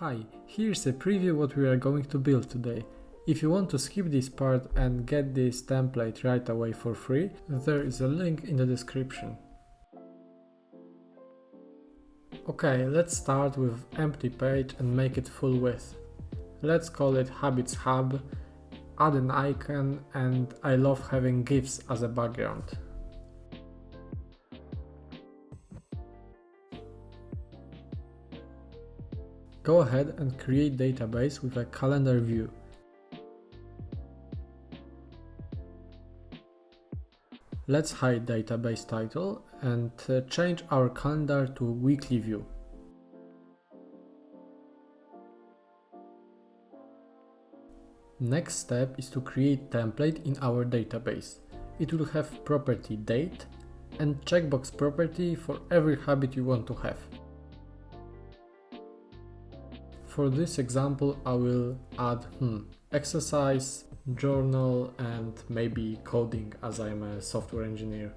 Hi, here's a preview what we are going to build today. If you want to skip this part and get this template right away for free, there is a link in the description. Okay, let's start with empty page and make it full width. Let's call it Habits Hub, add an icon, and I love having GIFs as a background. Go ahead and create database with a calendar view. Let's hide database title and change our calendar to weekly view. Next step is to create template in our database. It will have property date and checkbox property for every habit you want to have. For this example, I will add exercise, journal, and maybe coding, as I'm a software engineer.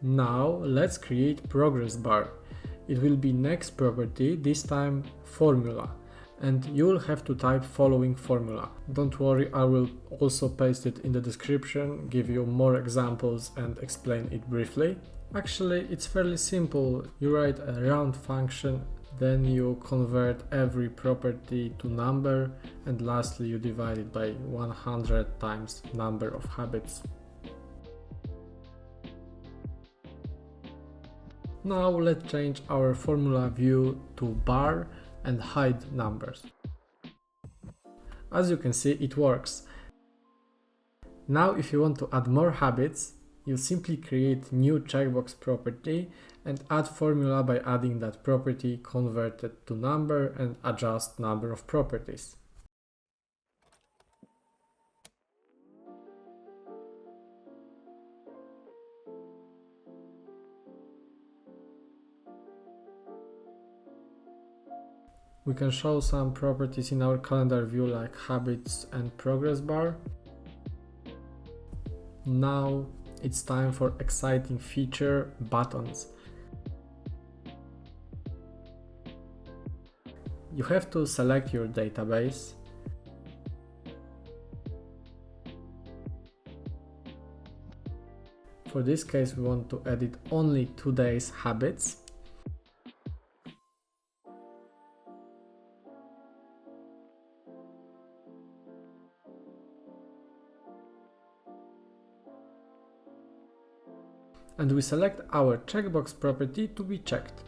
Now let's create progress bar. It will be next property, this time formula. And you will have to type following formula. Don't worry, I will also paste it in the description, give you more examples and explain it briefly. Actually, it's fairly simple. You write a round function, then you convert every property to number, and lastly you divide it by 100 times number of habits. Now let's change our formula view to bar and hide numbers. As you can see, it works. Now if you want to add more habits, you simply create new checkbox property and add formula by adding that property converted to number and adjust number of properties. We can show some properties in our calendar view like habits and progress bar. Now it's time for exciting feature, buttons. You have to select your database. For this case, we want to edit only today's habits. And we select our checkbox property to be checked.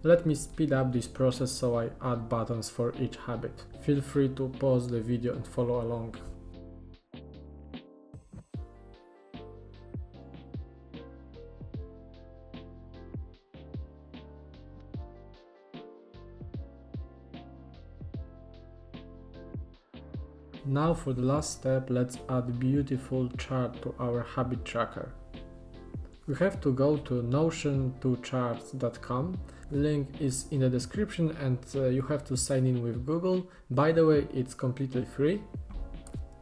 Let me speed up this process so I add buttons for each habit. Feel free to pause the video and follow along. Now for the last step, let's add a beautiful chart to our habit tracker. We have to go to notion2charts.com. Link is in the description and you have to sign in with Google. By the way, it's completely free.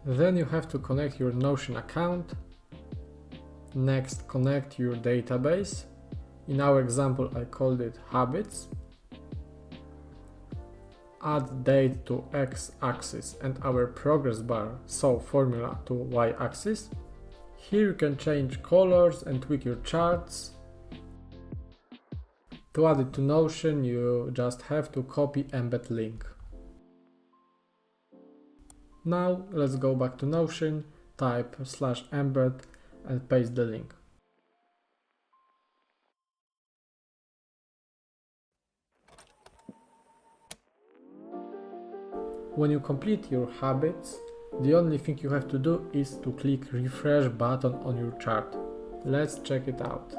Then you have to connect your Notion account. Next, connect your database. In our example, I called it habits. Add date to x-axis and our progress bar, so formula, to y-axis. Here you can change colors and tweak your charts. To add it to Notion, you just have to copy embed link. Now let's go back to Notion, type /embed and paste the link. When you complete your habits, the only thing you have to do is to click refresh button on your chart. Let's check it out.